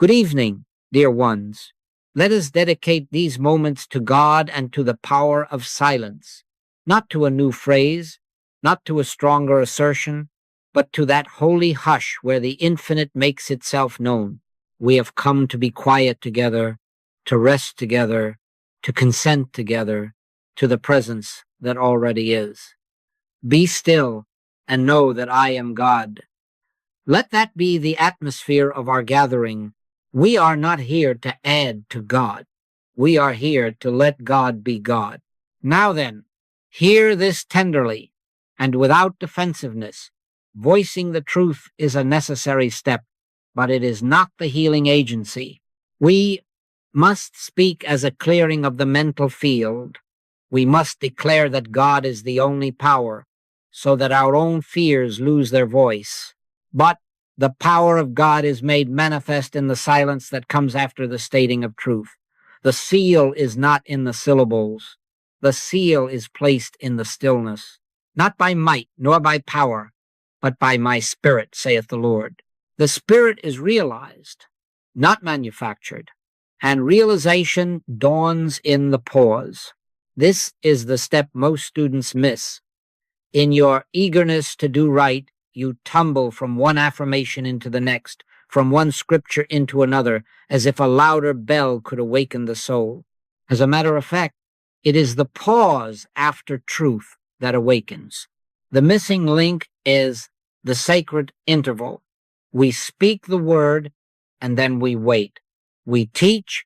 Good evening, dear ones. Let us dedicate these moments to God and to the power of silence, not to a new phrase, not to a stronger assertion, but to that holy hush where the infinite makes itself known. We have come to be quiet together, to rest together, to consent together to the presence that already is. Be still and know that I am God. Let that be the atmosphere of our gathering. We are not here to add to God. We are here to let God be God. Now then, hear this tenderly and without defensiveness. Voicing the truth is a necessary step, but it is not the healing agency. We must speak as a clearing of the mental field. We must declare that God is the only power, so that our own fears lose their voice. But the power of God is made manifest in the silence that comes after the stating of truth. The seal is not in the syllables. The seal is placed in the stillness, not by might nor by power, but by my spirit, saith the Lord. The spirit is realized, not manufactured, and realization dawns in the pause. This is the step most students miss. In your eagerness to do right, you tumble from one affirmation into the next, from one scripture into another, as if a louder bell could awaken the soul. As a matter of fact, it is the pause after truth that awakens. The missing link is the sacred interval. We speak the word, and then we wait. We teach,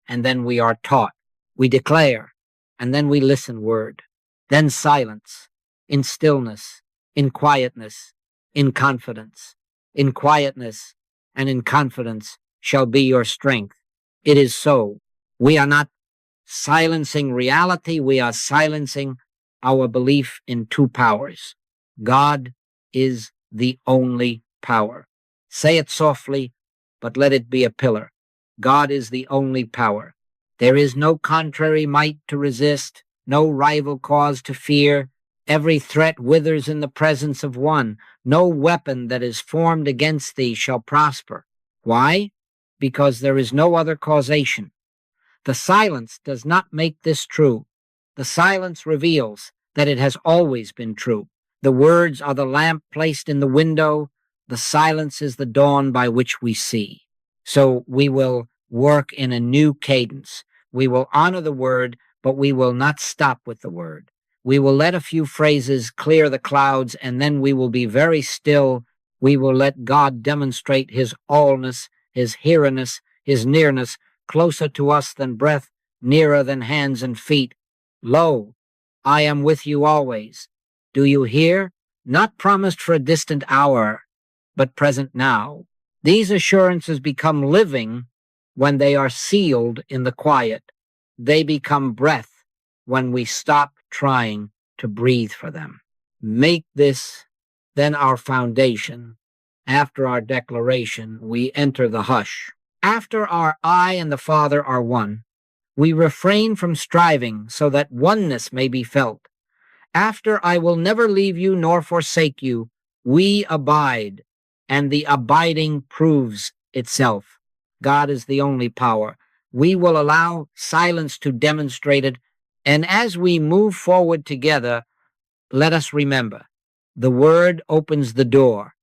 and then we are taught. We declare, and then we listen word. Then silence, in stillness, in quietness, in confidence. In quietness and in confidence shall be your strength. It is so. We are not silencing reality. We are silencing our belief in two powers. God is the only power. Say it softly, but let it be a pillar. God is the only power. There is no contrary might to resist, no rival cause to fear. Every threat withers in the presence of one. No weapon that is formed against thee shall prosper. Why? Because there is no other causation. The silence does not make this true. The silence reveals that it has always been true. The words are the lamp placed in the window. The silence is the dawn by which we see. So we will work in a new cadence. We will honor the word, but we will not stop with the word. We will let a few phrases clear the clouds, and then we will be very still. We will let God demonstrate his allness, his heariness, his nearness, closer to us than breath, nearer than hands and feet. Lo, I am with you always. Do you hear? Not promised for a distant hour, but present now. These assurances become living when they are sealed in the quiet. They become breath when we stop trying to breathe for them. Make this then our foundation. After our declaration, we enter the hush. After our I and the Father are one, we refrain from striving so that oneness may be felt. After I will never leave you nor forsake you, we abide, and the abiding proves itself. God is the only power. We will allow silence to demonstrate it. And as we move forward together, let us remember, the word opens the door.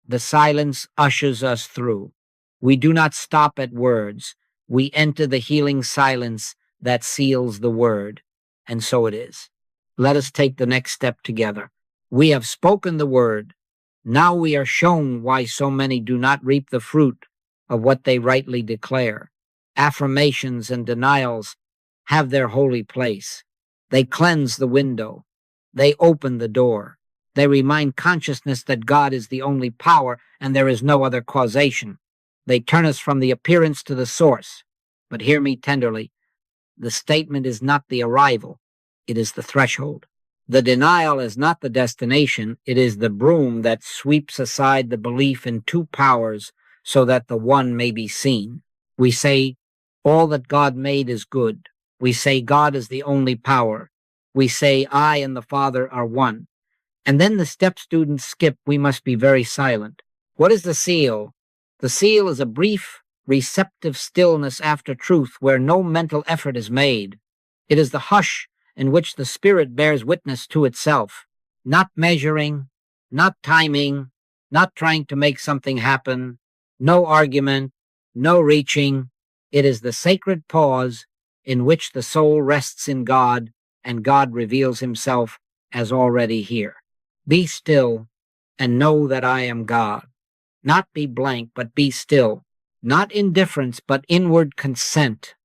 The silence ushers us through. We do not stop at words. We enter the healing silence that seals the word. And so it is. Let us take the next step together. We have spoken the word. Now we are shown why so many do not reap the fruit of what they rightly declare. Affirmations and denials have their holy place. They cleanse the window. They open the door. They remind consciousness that God is the only power and there is no other causation. They turn us from the appearance to the source. But hear me tenderly. The statement is not the arrival. It is the threshold. The denial is not the destination. It is the broom that sweeps aside the belief in two powers so that the one may be seen. We say, all that God made is good. We say God is the only power. We say I and the Father are one. And then the step students skip. We must be very silent. What is the seal? The seal is a brief receptive stillness after truth where no mental effort is made. It is the hush in which the spirit bears witness to itself, not measuring, not timing, not trying to make something happen, no argument, no reaching. It is the sacred pause in which the soul rests in God and God reveals himself as already here. Be still and know that I am God. Not be blank, but be still. Not indifference, but inward consent.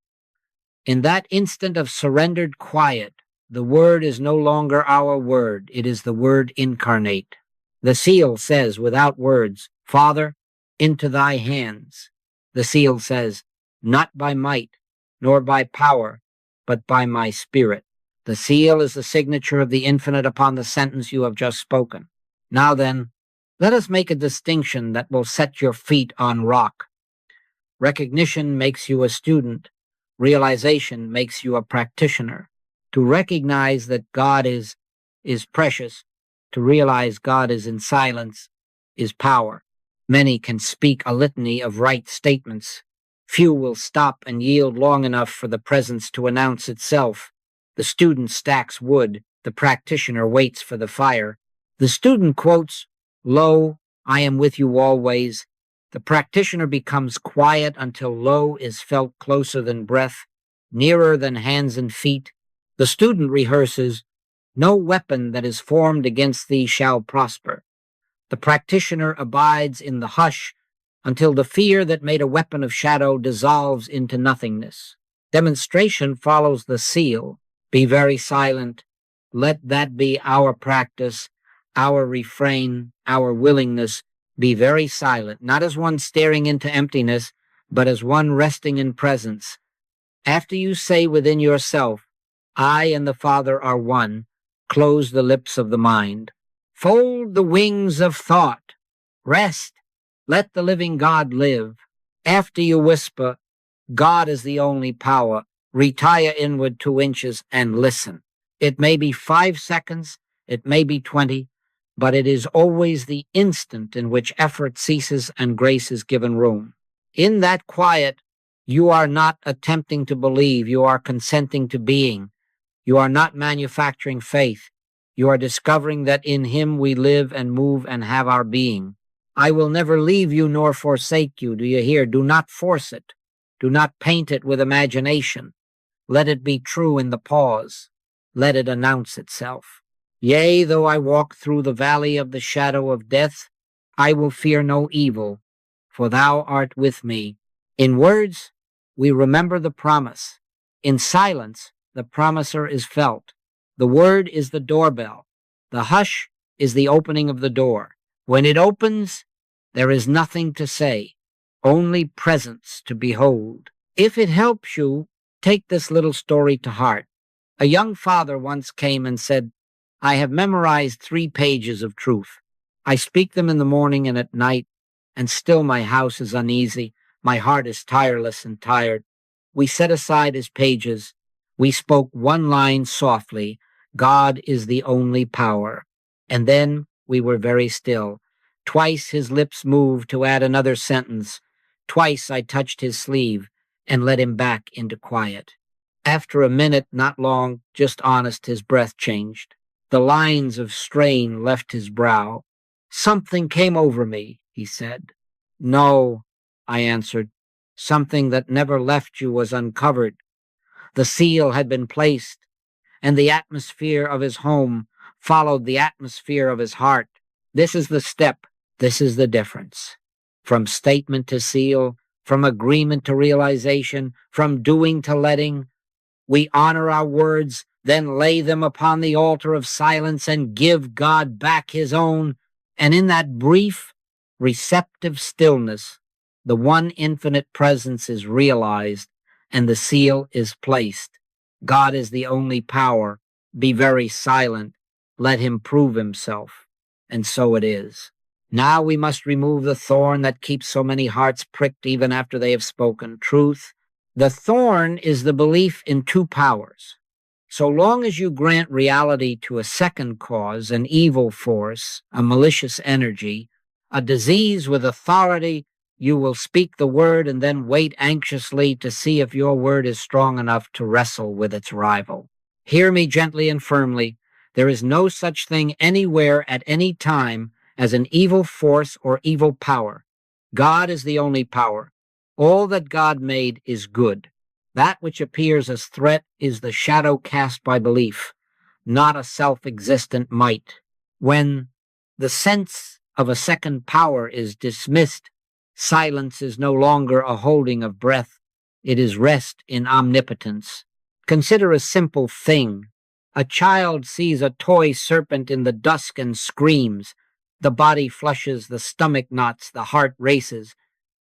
In that instant of surrendered quiet, the word is no longer our word. It is the word incarnate. The seal says without words, Father, into thy hands. The seal says, not by might, nor by power, but by my spirit. The seal is the signature of the infinite upon the sentence you have just spoken. Now then, let us make a distinction that will set your feet on rock. Recognition makes you a student. Realization makes you a practitioner. To recognize that God is precious, to realize God is in silence, is power. Many can speak a litany of right statements. Few will stop and yield long enough for the presence to announce itself. The student stacks wood. The practitioner waits for the fire. The student quotes, Lo, I am with you always. The practitioner becomes quiet until lo is felt closer than breath, nearer than hands and feet. The student rehearses, No weapon that is formed against thee shall prosper. The practitioner abides in the hush until the fear that made a weapon of shadow dissolves into nothingness. Demonstration follows the seal. Be very silent. Let that be our practice, our refrain, our willingness. Be very silent, not as one staring into emptiness, but as one resting in presence. After you say within yourself, I and the Father are one, close the lips of the mind. Fold the wings of thought. Rest. Let the living God live. After you whisper, God is the only power, retire inward 2 inches and listen. It may be 5 seconds, it may be 20, but it is always the instant in which effort ceases and grace is given room. In that quiet, you are not attempting to believe, you are consenting to being. You are not manufacturing faith. You are discovering that in him we live and move and have our being. I will never leave you nor forsake you. Do you hear? Do not force it. Do not paint it with imagination. Let it be true in the pause. Let it announce itself. Yea, though I walk through the valley of the shadow of death, I will fear no evil, for thou art with me. In words, we remember the promise. In silence, the promiser is felt. The word is the doorbell. The hush is the opening of the door. When it opens, there is nothing to say, only presence to behold. If it helps you, take this little story to heart. A young father once came and said, I have memorized 3 pages of truth. I speak them in the morning and at night, and still my house is uneasy. My heart is tireless and tired. We set aside his pages. We spoke 1 line softly, God is the only power. And then we were very still. Twice his lips moved to add another sentence. Twice I touched his sleeve and led him back into quiet. After a minute, not long, just honest, his breath changed. The lines of strain left his brow. Something came over me, he said. No, I answered. Something that never left you was uncovered. The seal had been placed, and the atmosphere of his home followed the atmosphere of his heart. This is the step. This is the difference. From statement to seal, from agreement to realization, from doing to letting, we honor our words, then lay them upon the altar of silence and give God back his own. And in that brief, receptive stillness, the one infinite presence is realized and the seal is placed. God is the only power. Be very silent. Let him prove himself. And so it is. Now we must remove the thorn that keeps so many hearts pricked even after they have spoken truth. The thorn is the belief in 2 powers. So long as you grant reality to a second cause, an evil force, a malicious energy, a disease with authority, You will speak the word and then wait anxiously to see if your word is strong enough to wrestle with its rival. Hear me gently and firmly. There is no such thing anywhere at any time as an evil force or evil power. God is the only power. All that God made is good. That which appears as threat is the shadow cast by belief, not a self-existent might. When the sense of a second power is dismissed, silence is no longer a holding of breath. It is rest in omnipotence. Consider a simple thing. A child sees a toy serpent in the dusk and screams. The body flushes, the stomach knots, the heart races.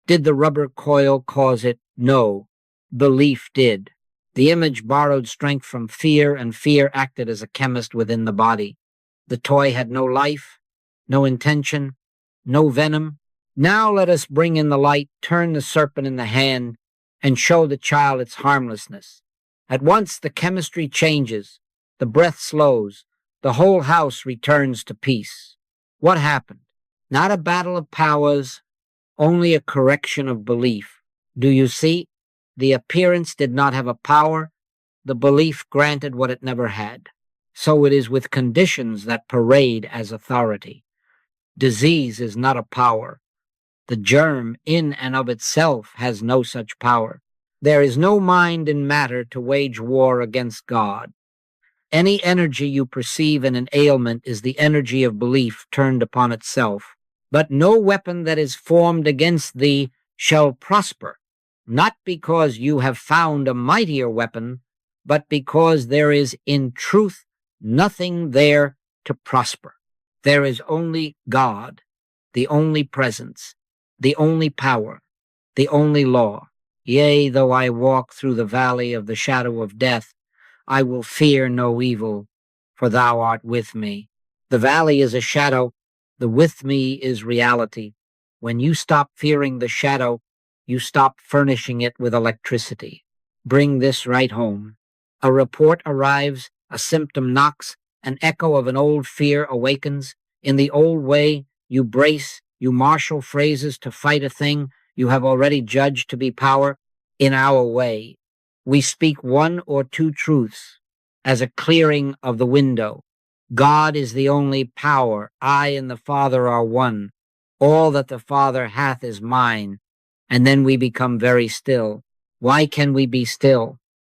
Did the rubber coil cause it? No. Belief did. The image borrowed strength from fear, and fear acted as a chemist within the body. The toy had no life, no intention, no venom. Now let us bring in the light, turn the serpent in the hand, and show the child its harmlessness. At once the chemistry changes, the breath slows, the whole house returns to peace. What happened? Not a battle of powers, only a correction of belief. Do you see? The appearance did not have a power. The belief granted what it never had. So it is with conditions that parade as authority. Disease is not a power. The germ in and of itself has no such power. There is no mind in matter to wage war against God. Any energy you perceive in an ailment is the energy of belief turned upon itself. But no weapon that is formed against thee shall prosper, not because you have found a mightier weapon, but because there is in truth nothing there to prosper. There is only God, the only presence, the only power, the only law. Yea, though I walk through the valley of the shadow of death, I will fear no evil, for thou art with me. The valley is a shadow, the with me is reality. When you stop fearing the shadow, you stop furnishing it with electricity. Bring this right home. A report arrives, a symptom knocks, an echo of an old fear awakens. In the old way, you brace, you marshal phrases to fight a thing you have already judged to be power. In our way, we speak one or two truths as a clearing of the window. God is the only power. I and the Father are one. All that the Father hath is mine. And then we become very still. Why can we be still?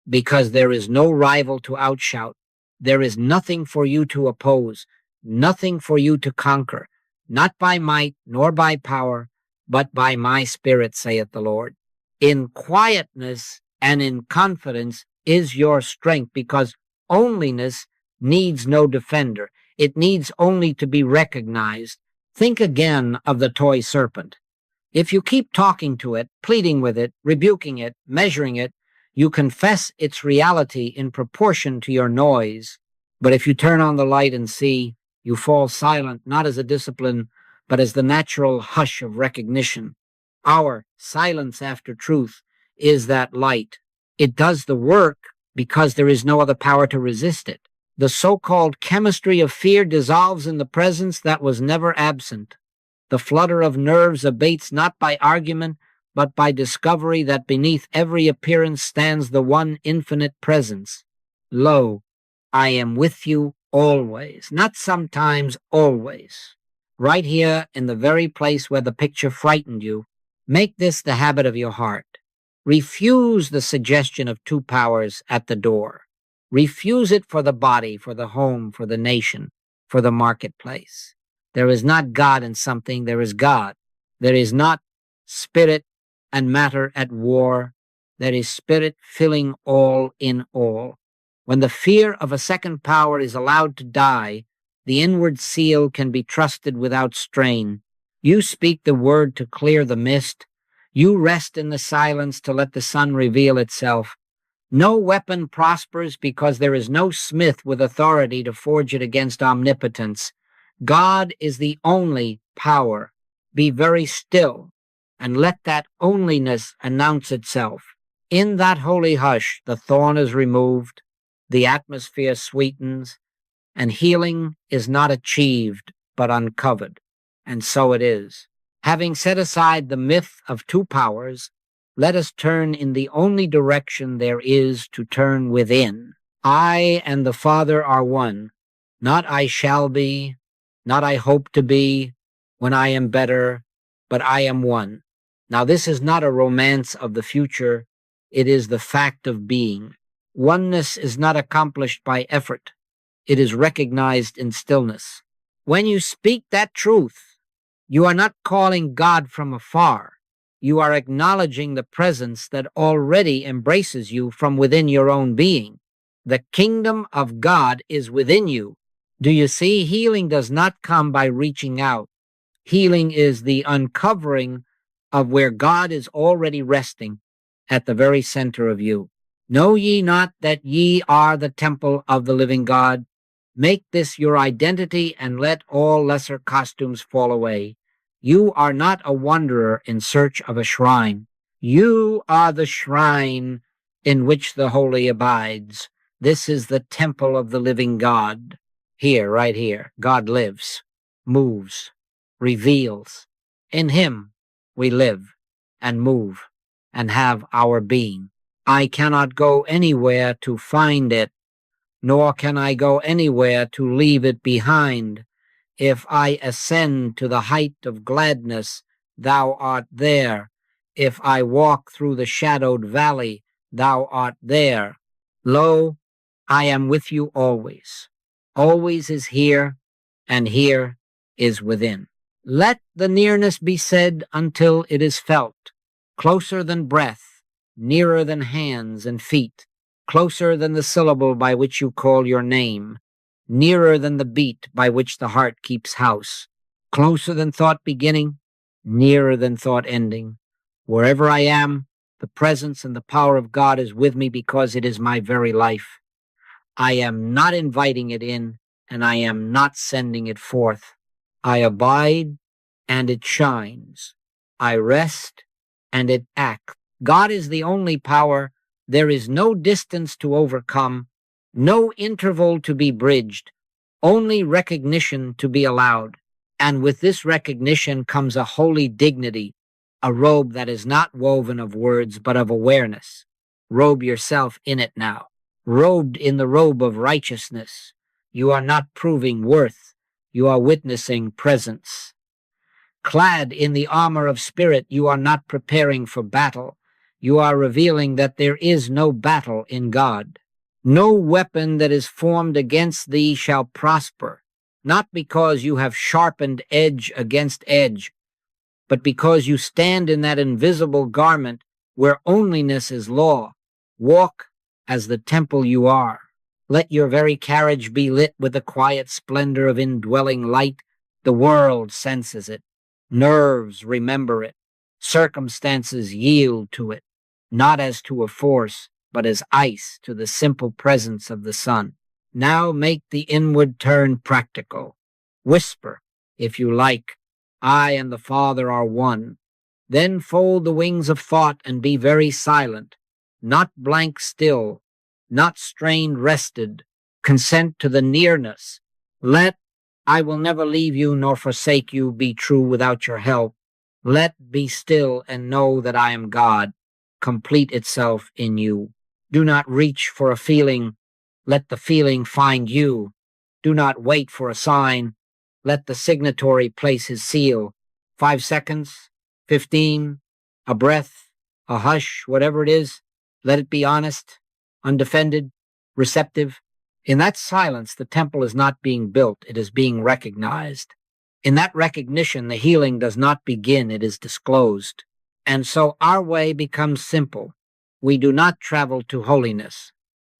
Because there is no rival to outshout. There is nothing for you to oppose, nothing for you to conquer, not by might nor by power, but by my Spirit, saith the Lord. In quietness and in confidence is your strength, because onlyness needs no defender. It needs only to be recognized. Think again of the toy serpent. If you keep talking to it, pleading with it, rebuking it, measuring it, you confess its reality in proportion to your noise. But if you turn on the light and see, you fall silent, not as a discipline, but as the natural hush of recognition. Our silence after truth is that light. It does the work because there is no other power to resist it. The so-called chemistry of fear dissolves in the presence that was never absent. The flutter of nerves abates not by argument, but by discovery that beneath every appearance stands the one infinite presence. Lo, I am with you always, not sometimes, always. Right here in the very place where the picture frightened you, make this the habit of your heart. Refuse the suggestion of two powers at the door. Refuse it for the body, for the home, for the nation, for the marketplace. There is not God in something, there is God. There is not spirit and matter at war. There is spirit filling all in all. When the fear of a second power is allowed to die, the inward seal can be trusted without strain. You speak the word to clear the mist. You rest in the silence to let the sun reveal itself. No weapon prospers because there is no smith with authority to forge it against omnipotence. God is the only power. Be very still and let that onlyness announce itself. In that holy hush, the thorn is removed, the atmosphere sweetens, and healing is not achieved but uncovered. And so it is. Having set aside the myth of two powers, let us turn in the only direction there is to turn within. I and the Father are one, not I shall be, not I hope to be, when I am better, but I am one. Now, this is not a romance of the future, it is the fact of being. Oneness is not accomplished by effort, it is recognized in stillness. When you speak that truth, you are not calling God from afar. You are acknowledging the presence that already embraces you from within your own being. The kingdom of God is within you. Do you see? Healing does not come by reaching out. Healing is the uncovering of where God is already resting at the very center of you. Know ye not that ye are the temple of the living God? Make this your identity and let all lesser costumes fall away. You are not a wanderer in search of a shrine. You are the shrine in which the holy abides. This is the temple of the living God. Here, right here, God lives, moves, reveals. In him we live and move and have our being. I cannot go anywhere to find it, nor can I go anywhere to leave it behind. If I ascend to the height of gladness, thou art there. If I walk through the shadowed valley, thou art there. Lo, I am with you always. Always is here, and here is within. Let the nearness be said until it is felt, closer than breath, nearer than hands and feet, closer than the syllable by which you call your name, nearer than the beat by which the heart keeps house, closer than thought beginning, nearer than thought ending. Wherever I am, the presence and the power of God is with me because it is my very life. I am not inviting it in, and I am not sending it forth. I abide, and it shines. I rest, and it acts. God is the only power. There is no distance to overcome, no interval to be bridged, only recognition to be allowed. And with this recognition comes a holy dignity, a robe that is not woven of words but of awareness. Robe yourself in it now. Robed in the robe of righteousness, you are not proving worth, you are witnessing presence. Clad in the armor of spirit, you are not preparing for battle. You are revealing that there is no battle in God. No weapon that is formed against thee shall prosper, not because you have sharpened edge against edge, but because you stand in that invisible garment where onlyness is law. Walk as the temple you are. Let your very carriage be lit with the quiet splendor of indwelling light. The world senses it. Nerves remember it. Circumstances yield to it, not as to a force, but as ice to the simple presence of the sun. Now make the inward turn practical. Whisper, if you like, I and the Father are one. Then fold the wings of thought and be very silent, not blank still, not strained rested. Consent to the nearness. Let I will never leave you nor forsake you be true without your help. Let be still and know that I am God, complete itself in you. Do not reach for a feeling. Let the feeling find you. Do not wait for a sign. Let the signatory place his seal. 5 seconds, 15, a breath, a hush, whatever it is. Let it be honest, undefended, receptive. In that silence, the temple is not being built, it is being recognized. In that recognition, the healing does not begin, it is disclosed. And so our way becomes simple. We do not travel to holiness.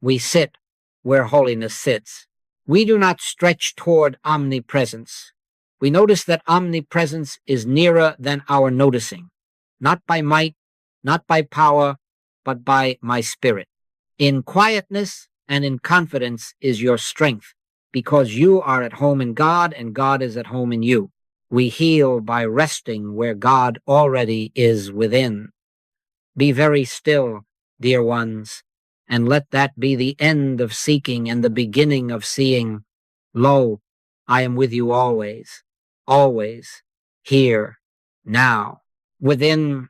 We sit where holiness sits. We do not stretch toward omnipresence. We notice that omnipresence is nearer than our noticing, not by might, not by power, but by my spirit. In quietness and in confidence is your strength, because you are at home in God and God is at home in you. We heal by resting where God already is within. Be very still, dear ones, and let that be the end of seeking and the beginning of seeing. Lo, I am with you always, always, here, now, within,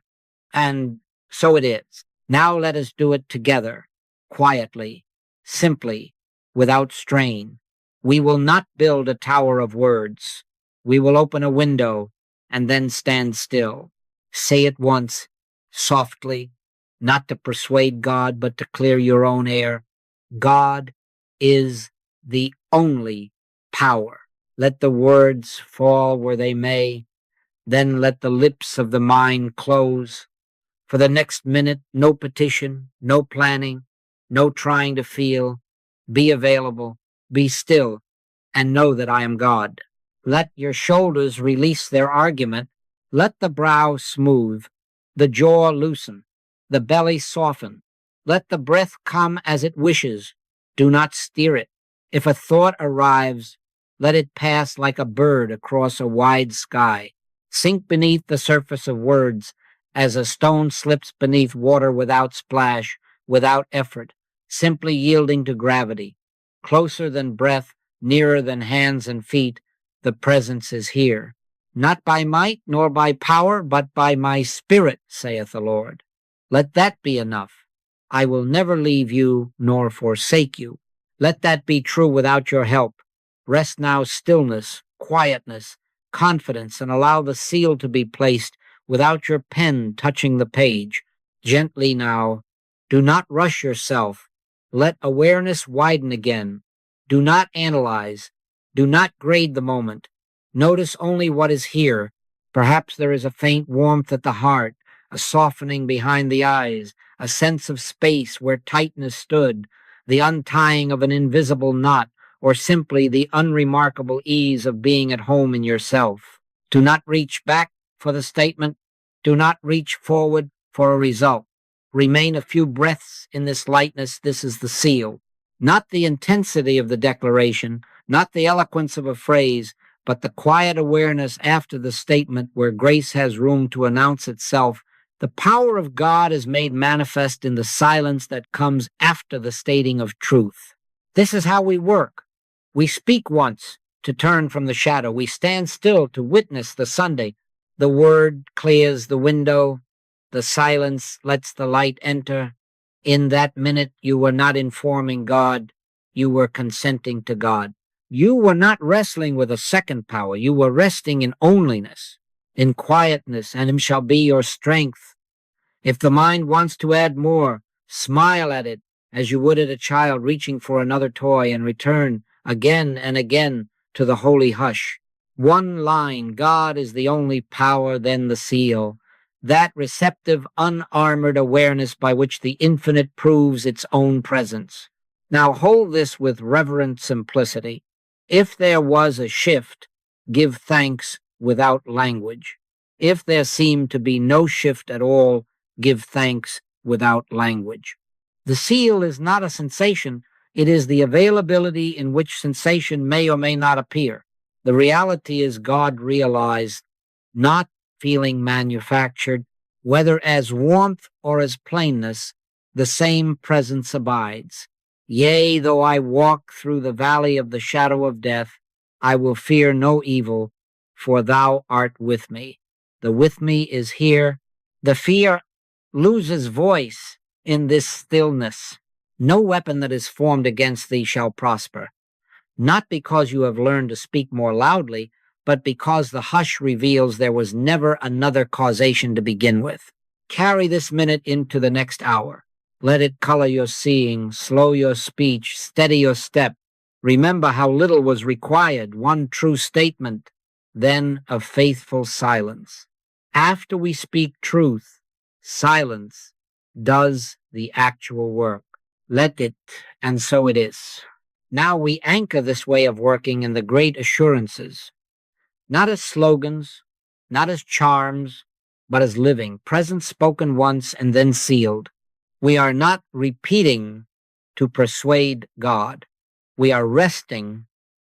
and so it is. Now let us do it together, quietly, simply, without strain. We will not build a tower of words. We will open a window and then stand still. Say it once, softly, not to persuade God, but to clear your own air. God is the only power. Let the words fall where they may, then let the lips of the mind close. For the next minute, no petition, no planning, no trying to feel. Be available, be still, and know that I am God. Let your shoulders release their argument. Let the brow smooth, the jaw loosen, the belly soften. Let the breath come as it wishes. Do not steer it. If a thought arrives, let it pass like a bird across a wide sky. Sink beneath the surface of words as a stone slips beneath water without splash, without effort, simply yielding to gravity. Closer than breath, nearer than hands and feet, the presence is here. Not by might nor by power, but by my spirit, saith the Lord. Let that be enough. I will never leave you nor forsake you. Let that be true without your help. Rest now stillness, quietness, confidence, and allow the seal to be placed without your pen touching the page. Gently now. Do not rush yourself. Let awareness widen again. Do not analyze. Do not grade the moment. Notice only what is here. Perhaps there is a faint warmth at the heart, a softening behind the eyes, a sense of space where tightness stood, the untying of an invisible knot, or simply the unremarkable ease of being at home in yourself. Do not reach back for the statement. Do not reach forward for a result. Remain a few breaths in this lightness. This is the seal. Not the intensity of the declaration, not the eloquence of a phrase, but the quiet awareness after the statement where grace has room to announce itself. The power of God is made manifest in the silence that comes after the stating of truth. This is how we work. We speak once to turn from the shadow. We stand still to witness the Sunday. The word clears the window. The silence lets the light enter. In that minute, you were not informing God. You were consenting to God. You were not wrestling with a second power. You were resting in onlyness, in quietness, and him shall be your strength. If the mind wants to add more, smile at it as you would at a child reaching for another toy, and return again and again to the holy hush. One line, God is the only power, then the seal. That receptive, unarmored awareness by which the infinite proves its own presence. Now hold this with reverent simplicity. If there was a shift, give thanks without language. If there seemed to be no shift at all, give thanks without language. The seal is not a sensation. It is the availability in which sensation may or may not appear. The reality is God realized, not feeling manufactured. Whether as warmth or as plainness, the same presence abides. Yea, though I walk through the valley of the shadow of death, I will fear no evil, for thou art with me. The with me is here. The fear loses voice in this stillness. No weapon that is formed against thee shall prosper. Not because you have learned to speak more loudly, but because the hush reveals there was never another causation to begin with. Carry this minute into the next hour. Let it color your seeing, slow your speech, steady your step. Remember how little was required, one true statement, then a faithful silence. After we speak truth, silence does the actual work. Let it, and so it is. Now we anchor this way of working in the great assurances, not as slogans, not as charms, but as living, present spoken once and then sealed. We are not repeating to persuade God. We are resting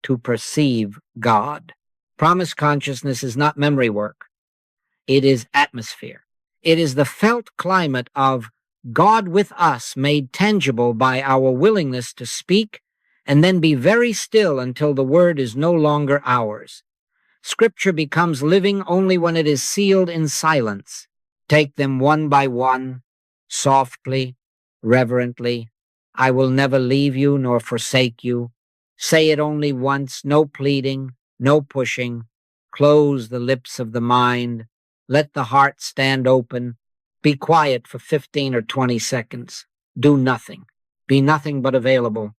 to perceive God. Promise consciousness is not memory work. It is atmosphere. It is the felt climate of God with us made tangible by our willingness to speak and then be very still until the word is no longer ours. Scripture becomes living only when it is sealed in silence. Take them one by one, softly, reverently. I will never leave you nor forsake you. Say it only once, no pleading, no pushing. Close the lips of the mind. Let the heart stand open. Be quiet for 15 or 20 seconds. Do nothing. Be nothing but available.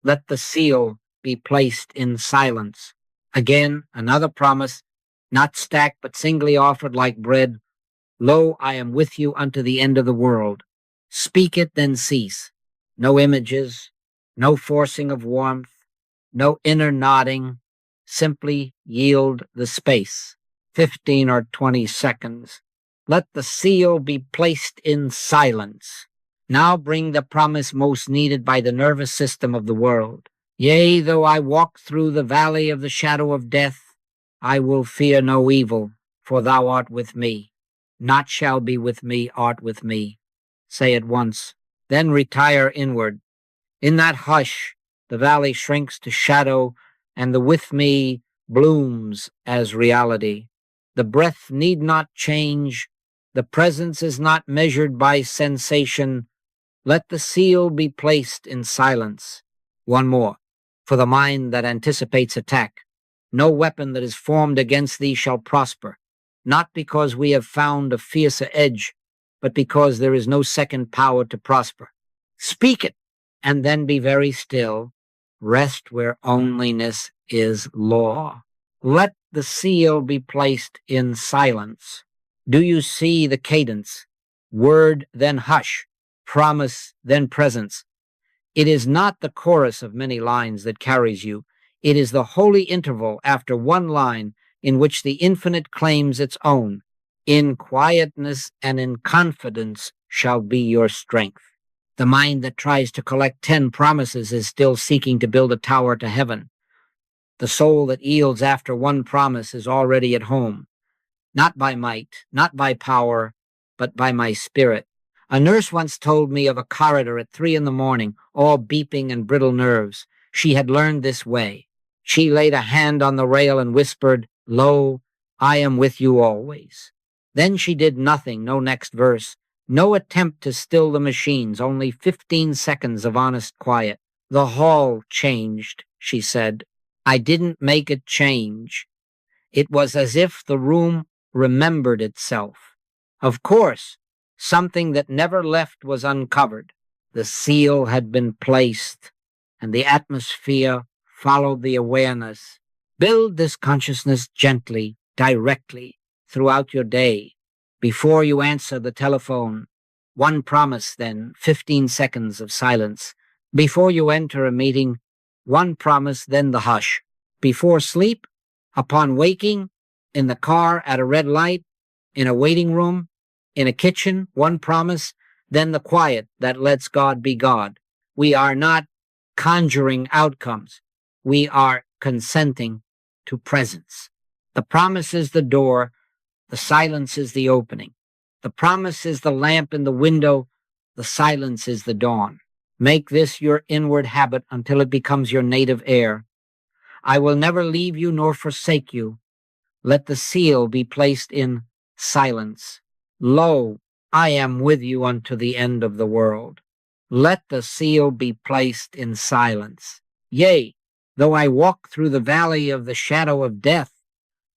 Let the seal be placed in silence. Again, another promise, not stacked but singly offered like bread. Lo, I am with you unto the end of the world. Speak it, then cease. No images, no forcing of warmth, no inner nodding. Simply yield the space. 15 or 20 seconds. Let the seal be placed in silence. Now bring the promise most needed by the nervous system of the world. Yea, though I walk through the valley of the shadow of death, I will fear no evil, for thou art with me. Not shall be with me, art with me. Say it once, then retire inward. In that hush, the valley shrinks to shadow, and the with me blooms as reality. The breath need not change. The presence is not measured by sensation. Let the seal be placed in silence. One more. For the mind that anticipates attack, no weapon that is formed against thee shall prosper, not because we have found a fiercer edge, but because there is no second power to prosper. Speak it, and then be very still. Rest where onlyness is law. Let the seal be placed in silence. Do you see the cadence? Word, then hush. Promise, then presence. It is not the chorus of many lines that carries you. It is the holy interval after one line in which the infinite claims its own. In quietness and in confidence shall be your strength. The mind that tries to collect 10 promises is still seeking to build a tower to heaven. The soul that yields after one promise is already at home. Not by might, not by power, but by my spirit. A nurse once told me of a corridor at 3 a.m, all beeping and brittle nerves. She had learned this way. She laid a hand on the rail and whispered, "Lo, I am with you always." Then she did nothing, no next verse, no attempt to still the machines, only 15 seconds of honest quiet. The hall changed, she said. I didn't make it change. It was as if the room remembered itself. Of course, something that never left was uncovered. The seal had been placed, and the atmosphere followed the awareness. Build this consciousness gently, directly, throughout your day. Before you answer the telephone, one promise, then 15 seconds of silence. Before you enter a meeting, one promise, then the hush. Before sleep, upon waking, in the car, at a red light, in a waiting room, in a kitchen, one promise, then the quiet that lets God be God. We are not conjuring outcomes. We are consenting to presence. The promise is the door. The silence is the opening. The promise is the lamp in the window. The silence is the dawn. Make this your inward habit until it becomes your native air. I will never leave you nor forsake you. Let the seal be placed in silence. Lo, I am with you unto the end of the world. Let the seal be placed in silence. Yea, though I walk through the valley of the shadow of death,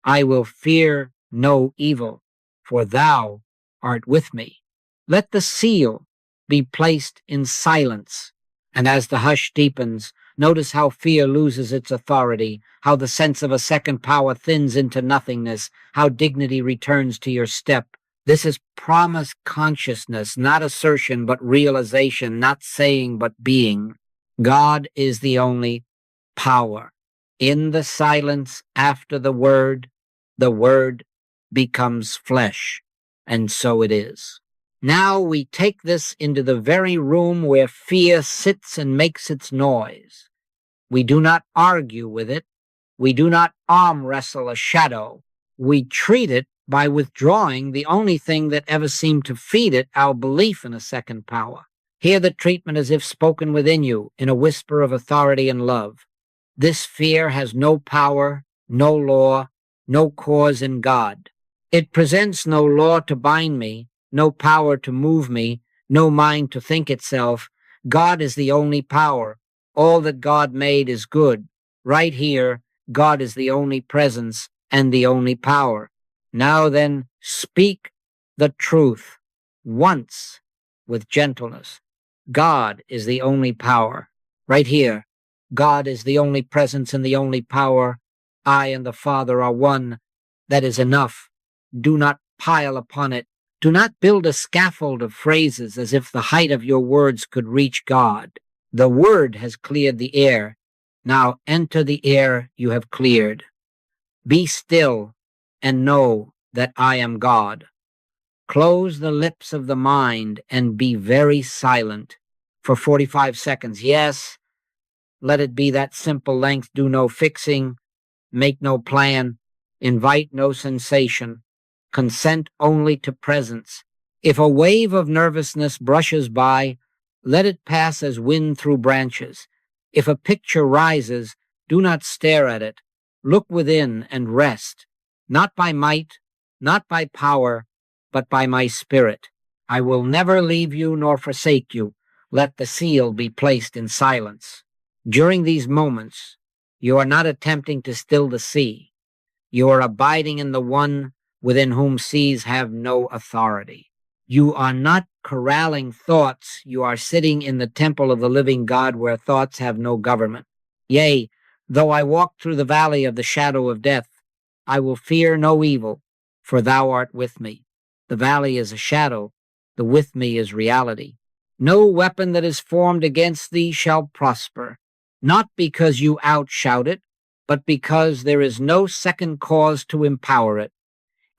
I will fear no evil, for thou art with me. Let the seal be placed in silence. And as the hush deepens, notice how fear loses its authority, how the sense of a second power thins into nothingness, how dignity returns to your step. This is promise consciousness, not assertion but realization, not saying but being. God is the only power. In the silence after the word becomes flesh, and so it is. Now we take this into the very room where fear sits and makes its noise. We do not argue with it. We do not arm wrestle a shadow. We treat it by withdrawing the only thing that ever seemed to feed it, our belief in a second power. Hear the treatment as if spoken within you, in a whisper of authority and love. This fear has no power, no law, no cause in God. It presents no law to bind me, no power to move me, no mind to think itself. God is the only power. All that God made is good. Right here, God is the only presence and the only power. Now then, speak the truth once with gentleness. God is the only power. Right here, God is the only presence and the only power. I and the Father are one. That is enough. Do not pile upon it. Do not build a scaffold of phrases as if the height of your words could reach God. The word has cleared the air. Now enter the air you have cleared. Be still and know that I am God. Close the lips of the mind and be very silent for 45 seconds. Yes, let it be that simple length. Do no fixing, make no plan, invite no sensation, consent only to presence. If a wave of nervousness brushes by, let it pass as wind through branches. If a picture rises, do not stare at it. Look within and rest, not by might, not by power, but by my spirit. I will never leave you nor forsake you. Let the seal be placed in silence. During these moments, you are not attempting to still the sea. You are abiding in the one within whom seas have no authority. You are not corralling thoughts. You are sitting in the temple of the living God where thoughts have no government. Yea, though I walk through the valley of the shadow of death, I will fear no evil, for thou art with me. The valley is a shadow. The with me is reality. No weapon that is formed against thee shall prosper, not because you outshout it, but because there is no second cause to empower it.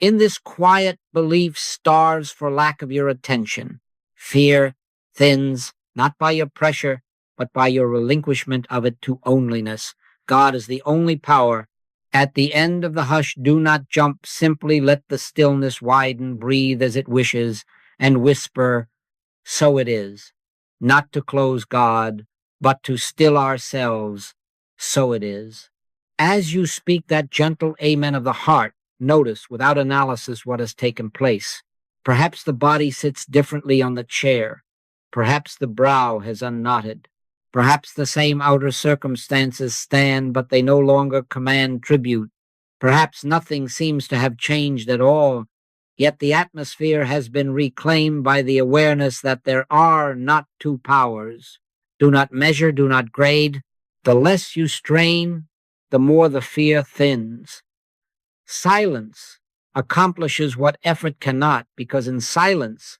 In this quiet, belief starves for lack of your attention. Fear thins, not by your pressure, but by your relinquishment of it to onlyness. God is the only power. At the end of the hush, do not jump. Simply let the stillness widen, breathe as it wishes, and whisper, so it is. Not to close God, but to still ourselves. So it is. As you speak that gentle amen of the heart, notice without analysis what has taken place. Perhaps the body sits differently on the chair. Perhaps the brow has unknotted. Perhaps the same outer circumstances stand, but they no longer command tribute. Perhaps nothing seems to have changed at all, yet the atmosphere has been reclaimed by the awareness that there are not two powers. Do not measure, do not grade. The less you strain, the more the fear thins. Silence accomplishes what effort cannot, because in silence,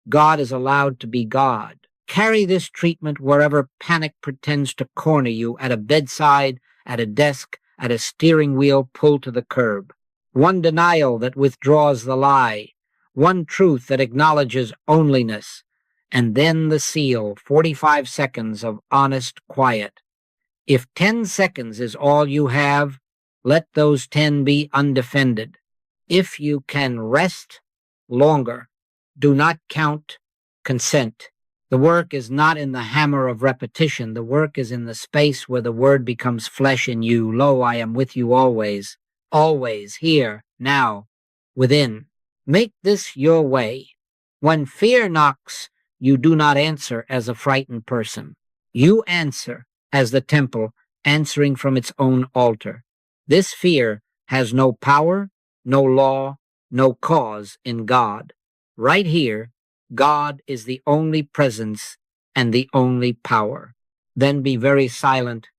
God is allowed to be God. Carry this treatment wherever panic pretends to corner you, at a bedside, at a desk, at a steering wheel pulled to the curb. One denial that withdraws the lie, one truth that acknowledges onlyness, and then the seal, 45 seconds of honest quiet. If 10 seconds is all you have, let those 10 be undefended. If you can rest longer, do not count, consent. The work is not in the hammer of repetition. The work is in the space where the word becomes flesh in you. Lo, I am with you always, always, here, now, within. Make this your way. When fear knocks, you do not answer as a frightened person. You answer as the temple answering from its own altar. This fear has no power, no law, no cause in God. Right here, God is the only presence and the only power. Then be very silent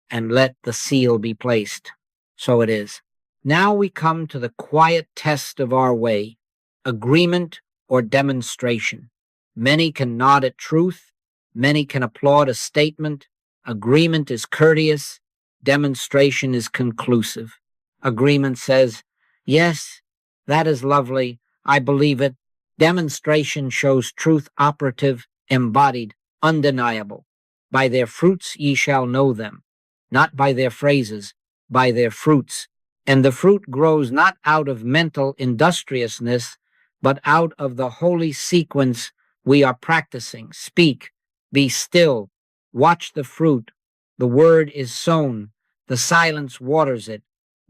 and let the seal be placed. So it is. Now we come to the quiet test of our way, agreement or demonstration. Many can nod at truth. Many can applaud a statement. Agreement is courteous. Demonstration is conclusive. Agreement says, yes, that is lovely. I believe it. Demonstration shows truth operative, embodied, undeniable. By their fruits ye shall know them, not by their phrases, by their fruits. And the fruit grows not out of mental industriousness, but out of the holy sequence we are practicing. Speak, be still, watch the fruit. The word is sown, the silence waters it.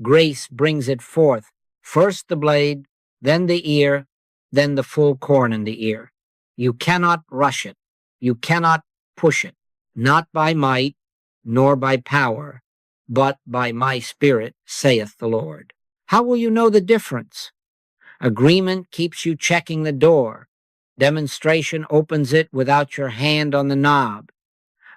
Grace brings it forth. First the blade, then the ear, then the full corn in the ear. You cannot rush it. You cannot push it, not by might, nor by power, but by my Spirit, saith the Lord. How will you know the difference? Agreement keeps you checking the door. Demonstration opens it without your hand on the knob.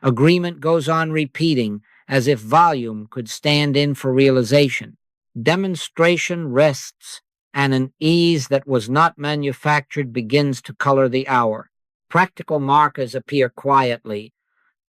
Agreement goes on repeating as if volume could stand in for realization. Demonstration rests, and an ease that was not manufactured begins to color the hour. Practical markers appear quietly.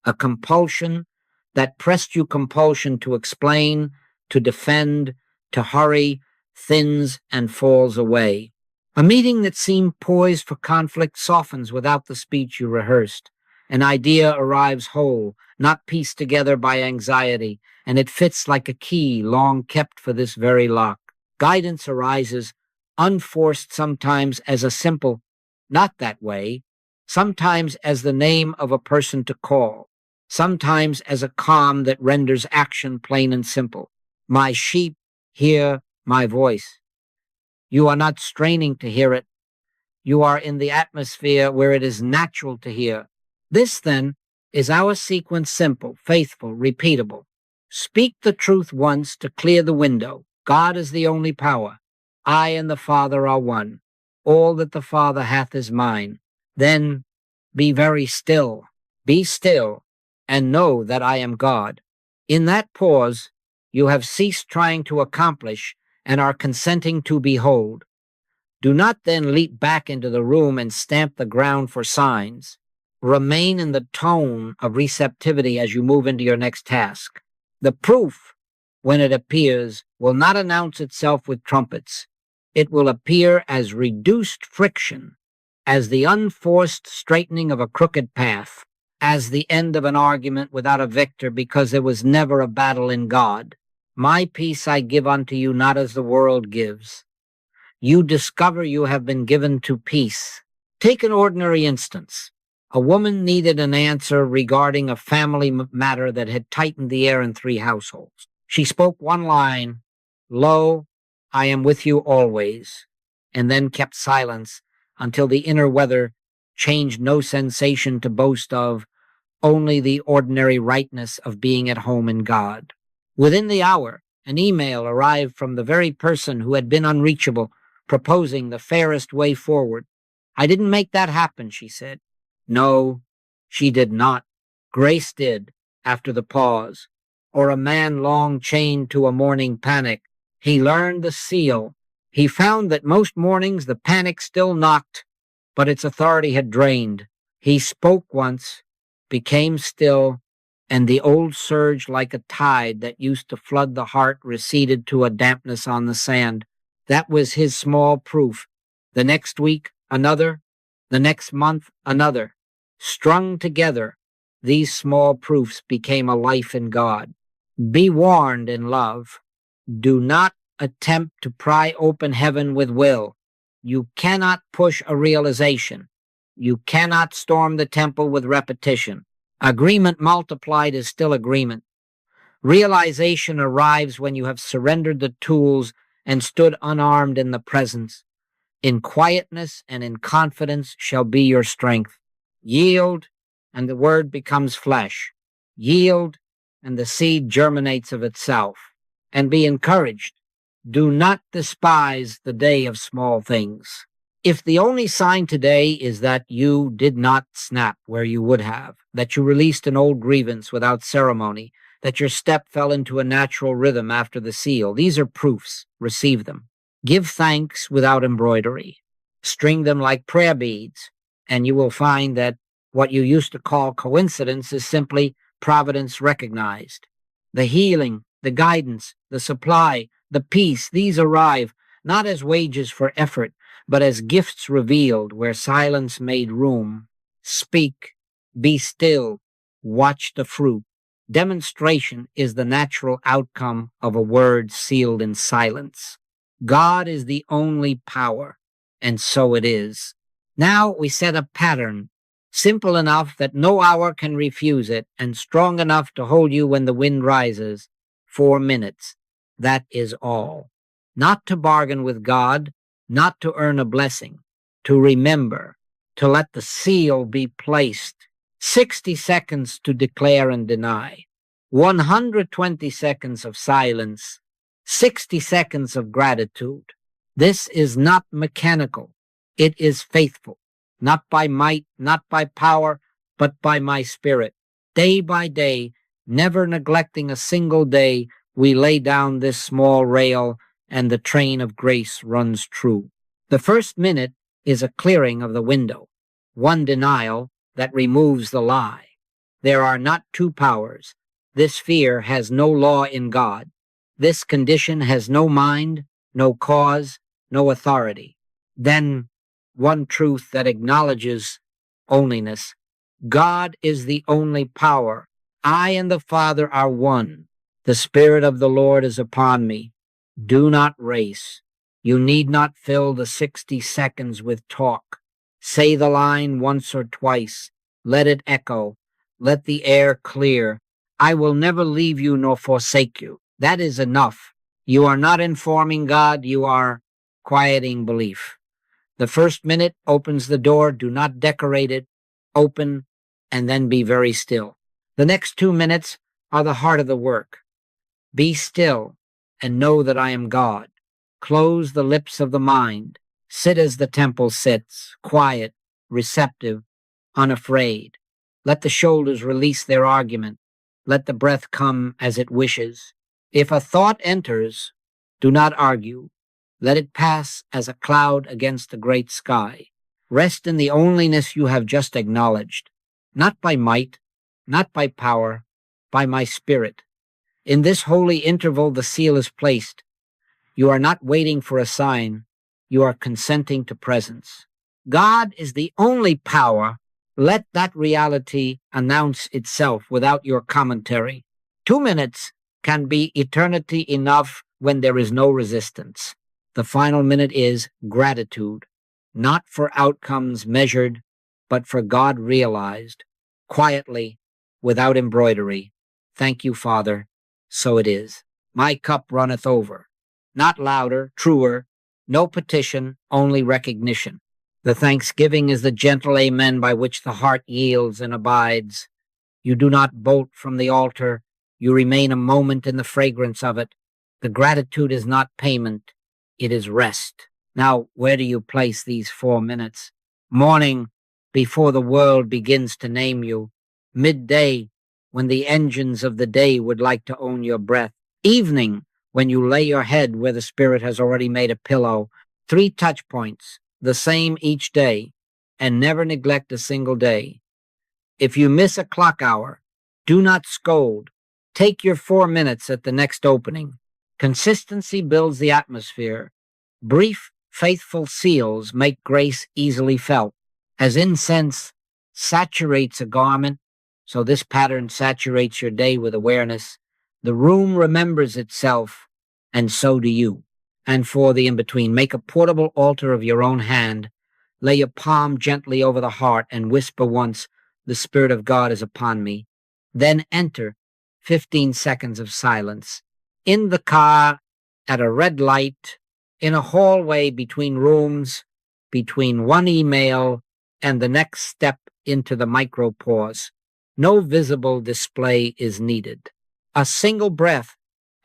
A compulsion that pressed you compulsion to explain, to defend, to hurry, thins and falls away. A meeting that seemed poised for conflict softens without the speech you rehearsed. An idea arrives whole, not pieced together by anxiety, and it fits like a key long kept for this very lock. Guidance arises, unforced sometimes as a simple, not that way, sometimes as the name of a person to call, sometimes as a calm that renders action plain and simple. My sheep hear my voice. You are not straining to hear it. You are in the atmosphere where it is natural to hear. This, then, is our sequence: simple, faithful, repeatable. Speak the truth once to clear the window. God is the only power. I and the Father are one. All that the Father hath is mine. Then be very still. Be still, and know that I am God. In that pause, you have ceased trying to accomplish and are consenting to behold. Do not then leap back into the room and stamp the ground for signs. Remain in the tone of receptivity as you move into your next task. The proof, when it appears, will not announce itself with trumpets. It will appear as reduced friction, as the unforced straightening of a crooked path, as the end of an argument without a victor, because there was never a battle in God. My peace I give unto you, not as the world gives. You discover you have been given to peace. Take an ordinary instance. A woman needed an answer regarding a family matter that had tightened the air in 3 households. She spoke one line, "Lo, I am with you always," and then kept silence until the inner weather changed no sensation to boast of, only the ordinary rightness of being at home in God. Within the hour, an email arrived from the very person who had been unreachable, proposing the fairest way forward. "I didn't make that happen," she said. No, she did not. Grace did, after the pause. Or a man long chained to a morning panic. He learned the seal. He found that most mornings the panic still knocked, but its authority had drained. He spoke once, became still, and the old surge like a tide that used to flood the heart receded to a dampness on the sand. That was his small proof. The next week, another. The next month, another. Strung together, these small proofs became a life in God. Be warned in love. Do not attempt to pry open heaven with will. You cannot push a realization. You cannot storm the temple with repetition. Agreement multiplied is still agreement. Realization arrives when you have surrendered the tools and stood unarmed in the presence. In quietness and in confidence shall be your strength. Yield, and the word becomes flesh. Yield, and the seed germinates of itself. And be encouraged. Do not despise the day of small things. If the only sign today is that you did not snap where you would have, that you released an old grievance without ceremony, that your step fell into a natural rhythm after the seal, these are proofs. Receive them. Give thanks without embroidery. String them like prayer beads, and you will find that what you used to call coincidence is simply providence recognized. The healing, the guidance, the supply, the peace, these arrive not as wages for effort, but as gifts revealed where silence made room. Speak, be still, watch the fruit. Demonstration is the natural outcome of a word sealed in silence. God is the only power, and so it is. Now we set a pattern, simple enough that no hour can refuse it, and strong enough to hold you when the wind rises. 4 minutes. That is all. Not to bargain with God, not to earn a blessing, to remember, to let the seal be placed. 60 seconds to declare and deny. 120 seconds of silence. 60 seconds of gratitude. This is not mechanical. It is faithful. Not by might, not by power, but by my spirit. Day by day, never neglecting a single day, we lay down this small rail, and the train of grace runs true. The first minute is a clearing of the window, one denial that removes the lie. There are not two powers. This fear has no law in God. This condition has no mind, no cause, no authority. Then one truth that acknowledges onlyness. God is the only power. I and the Father are one. The Spirit of the Lord is upon me. Do not race. You need not fill the 60 seconds with talk. Say the line once or twice. Let it echo. Let the air clear. I will never leave you nor forsake you. That is enough. You are not informing God. You are quieting belief. The first minute opens the door. Do not decorate it. Open and then be very still. The next 2 minutes are the heart of the work. Be still and know that I am God. Close the lips of the mind. Sit as the temple sits, quiet, receptive, unafraid. Let the shoulders release their argument. Let the breath come as it wishes. If a thought enters, do not argue. Let it pass as a cloud against the great sky. Rest in the onlyness you have just acknowledged, not by might, not by power, by my spirit. In this holy interval, the seal is placed. You are not waiting for a sign. You are consenting to presence. God is the only power. Let that reality announce itself without your commentary. 2 minutes can be eternity enough when there is no resistance. The final minute is gratitude, not for outcomes measured, but for God realized, quietly, without embroidery. Thank you, Father. So it is. My cup runneth over. Not louder, truer, no petition, only recognition. The thanksgiving is the gentle amen by which the heart yields and abides. You do not bolt from the altar. You remain a moment in the fragrance of it. The gratitude is not payment. It is rest. Now, where do you place these 4 minutes? Morning, before the world begins to name you. Midday, when the engines of the day would like to own your breath. Evening, when you lay your head where the Spirit has already made a pillow. 3 touch points, the same each day, and never neglect a single day. If you miss a clock hour, do not scold. Take your 4 minutes at the next opening. Consistency builds the atmosphere. Brief, faithful seals make grace easily felt. As incense saturates a garment, so this pattern saturates your day with awareness. The room remembers itself, and so do you. And for the in-between, make a portable altar of your own hand. Lay your palm gently over the heart and whisper once, "The Spirit of God is upon me." Then enter 15 seconds of silence. In the car, at a red light, in a hallway between rooms, between one email and the next step into the micropause. No visible display is needed. A single breath,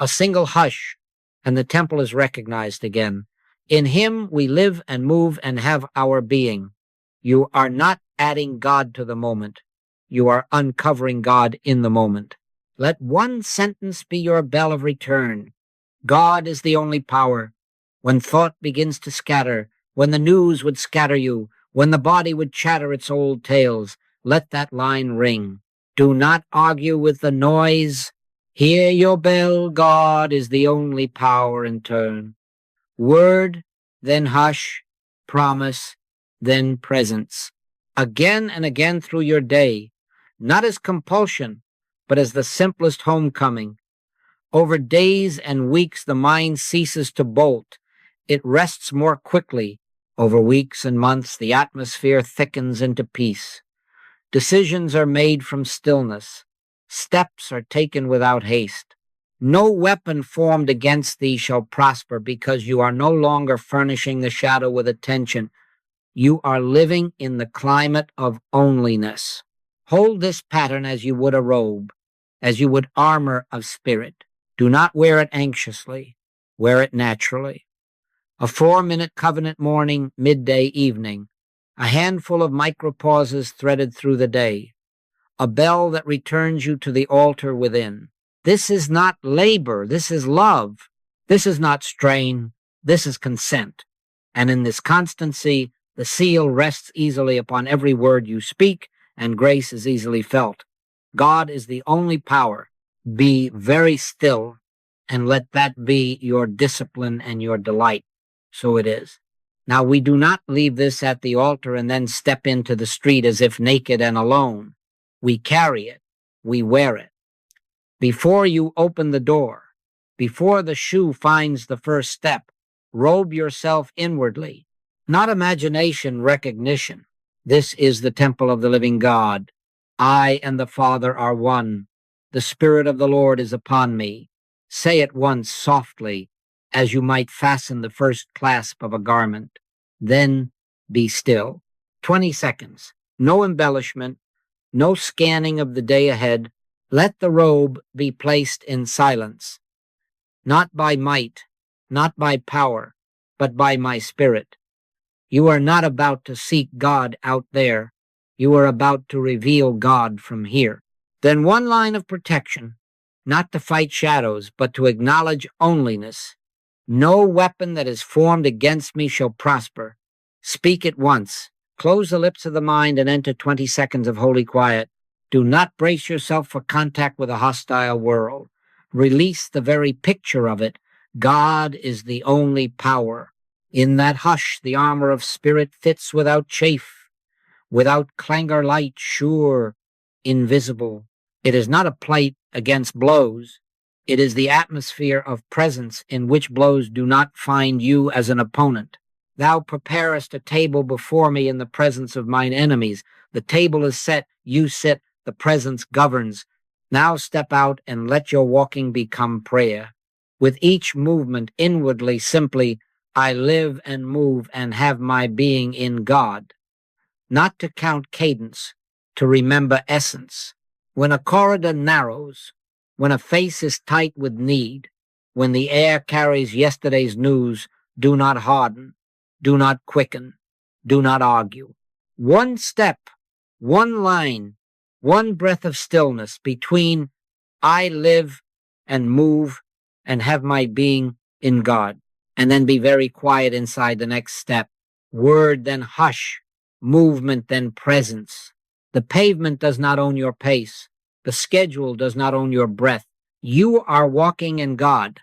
a single hush, and the temple is recognized again. In Him we live and move and have our being. You are not adding God to the moment. You are uncovering God in the moment. Let one sentence be your bell of return. God is the only power. When thought begins to scatter, when the news would scatter you, when the body would chatter its old tales, let that line ring. Do not argue with the noise. Hear your bell. God is the only power in turn. Word, then hush, promise, then presence. Again and again through your day, not as compulsion, but as the simplest homecoming. Over days and weeks, the mind ceases to bolt. It rests more quickly. Over weeks and months, the atmosphere thickens into peace. Decisions are made from stillness. Steps are taken without haste. No weapon formed against thee shall prosper, because you are no longer furnishing the shadow with attention. You are living in the climate of onlyness. Hold this pattern as you would a robe, as you would armor of spirit. Do not wear it anxiously. Wear it naturally. A 4-minute covenant morning, midday, evening. A handful of micropauses threaded through the day. A bell that returns you to the altar within. This is not labor. This is love. This is not strain. This is consent. And in this constancy, the seal rests easily upon every word you speak, and grace is easily felt. God is the only power. Be very still, and let that be your discipline and your delight. So it is. Now, we do not leave this at the altar and then step into the street as if naked and alone. We carry it. We wear it. Before you open the door, before the shoe finds the first step, robe yourself inwardly. Not imagination, recognition. This is the temple of the living God. I and the Father are one. The Spirit of the Lord is upon me. Say it once softly, as you might fasten the first clasp of a garment. Then be still. 20 seconds. No embellishment, no scanning of the day ahead. Let the robe be placed in silence. Not by might, not by power, but by my Spirit. You are not about to seek God out there. You are about to reveal God from here. Then one line of protection, not to fight shadows, but to acknowledge onlyness. No weapon that is formed against me shall prosper. Speak it once. Close the lips of the mind and enter 20 seconds of holy quiet. Do not brace yourself for contact with a hostile world. Release the very picture of it. God is the only power. In that hush, the armor of spirit fits without chafe, without clangor light, sure, invisible. It is not a plate against blows. It is the atmosphere of presence in which blows do not find you as an opponent. Thou preparest a table before me in the presence of mine enemies. The table is set, you sit, the presence governs. Now step out and let your walking become prayer. With each movement inwardly, simply, I live and move and have my being in God. Not to count cadence, to remember essence. When a corridor narrows, when a face is tight with need, when the air carries yesterday's news, do not harden, do not quicken, do not argue. One step, one line, one breath of stillness between I live and move and have my being in God. And then be very quiet inside the next step. Word, then hush. Movement, then presence. The pavement does not own your pace. The schedule does not own your breath. You are walking in God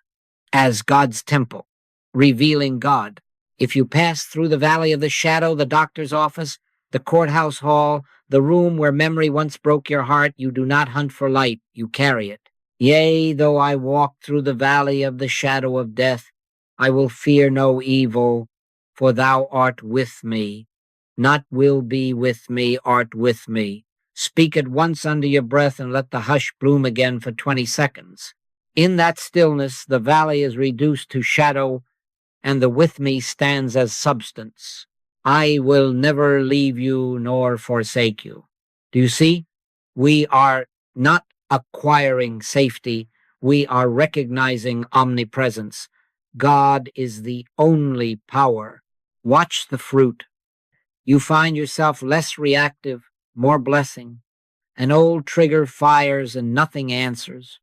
as God's temple, revealing God. If you pass through the valley of the shadow, the doctor's office, the courthouse hall, the room where memory once broke your heart, you do not hunt for light, you carry it. Yea, though I walk through the valley of the shadow of death, I will fear no evil, for thou art with me. Not will be with me, art with me. Speak it once under your breath and let the hush bloom again for 20 seconds. In that stillness, the valley is reduced to shadow, and the with me stands as substance. I will never leave you nor forsake you. Do you see? We are not acquiring safety. We are recognizing omnipresence. God is the only power. Watch the fruit. You find yourself less reactive, more blessing. An old trigger fires and nothing answers.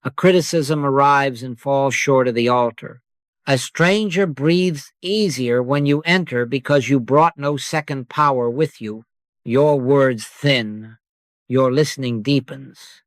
A criticism arrives and falls short of the altar. A stranger breathes easier when you enter because you brought no second power with you. Your words thin. Your listening deepens.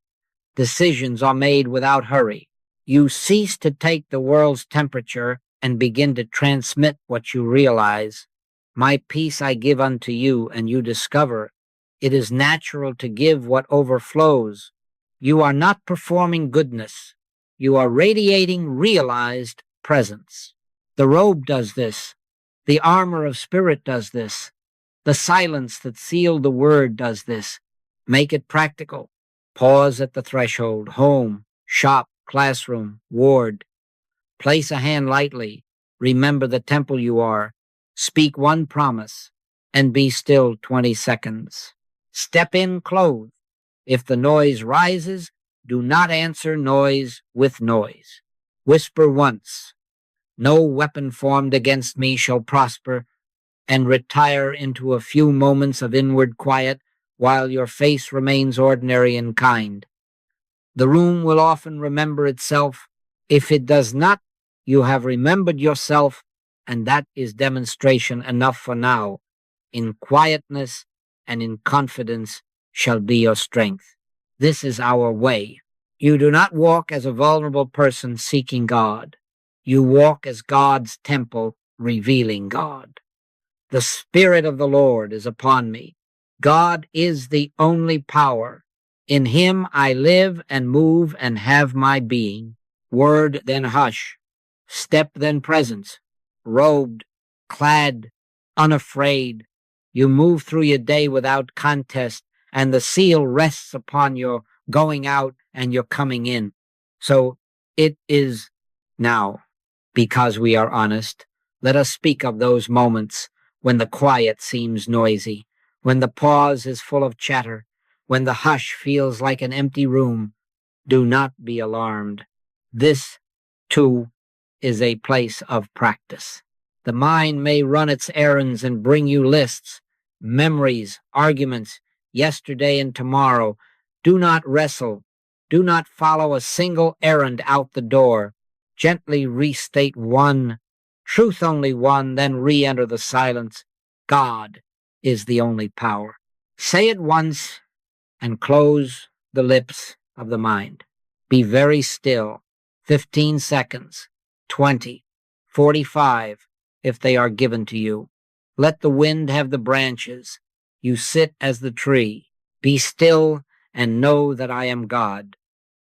Decisions are made without hurry. You cease to take the world's temperature and begin to transmit what you realize. My peace I give unto you, and you discover it is natural to give what overflows. You are not performing goodness. You are radiating realized presence. The robe does this. The armor of spirit does this. The silence that sealed the word does this. Make it practical. Pause at the threshold, home, shop, classroom, ward. Place a hand lightly. Remember the temple you are. Speak one promise and be still 20 seconds. Step in clothed. If the noise rises, do not answer noise with noise. Whisper once, "No weapon formed against me shall prosper," and retire into a few moments of inward quiet while your face remains ordinary and kind. The room will often remember itself. If it does not, you have remembered yourself, and that is demonstration enough for now. In quietness and in confidence shall be your strength. This is our way. You do not walk as a vulnerable person seeking God. You walk as God's temple, revealing God. The Spirit of the Lord is upon me. God is the only power. In him I live and move and have my being. Word, then hush. Step, then presence. Robed, clad, unafraid. You move through your day without contest, and the seal rests upon your going out and your coming in. So it is now, because we are honest. Let us speak of those moments when the quiet seems noisy, when the pause is full of chatter, when the hush feels like an empty room. Do not be alarmed. This, too, is a place of practice. The mind may run its errands and bring you lists, memories, arguments, yesterday and tomorrow. Do not wrestle. Do not follow a single errand out the door. Gently restate one, truth only one, then re-enter the silence. God is the only power. Say it once and close the lips of the mind. Be very still. 15 seconds, 20, 45, if they are given to you. Let the wind have the branches. You sit as the tree. Be still and know that I am God.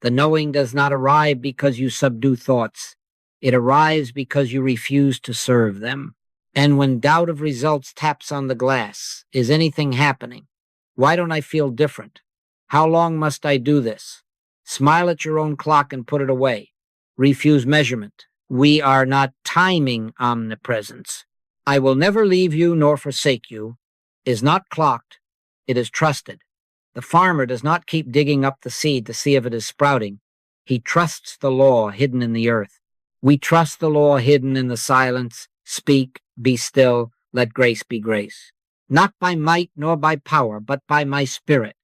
The knowing does not arrive because you subdue thoughts. It arrives because you refuse to serve them. And when doubt of results taps on the glass, is anything happening? Why don't I feel different? How long must I do this? Smile at your own clock and put it away. Refuse measurement. We are not timing omnipresence. I will never leave you nor forsake you is not clocked. It is trusted. The farmer does not keep digging up the seed to see if it is sprouting. He trusts the law hidden in the earth. We trust the law hidden in the silence. Speak, be still, let grace be grace. Not by might nor by power, but by my spirit.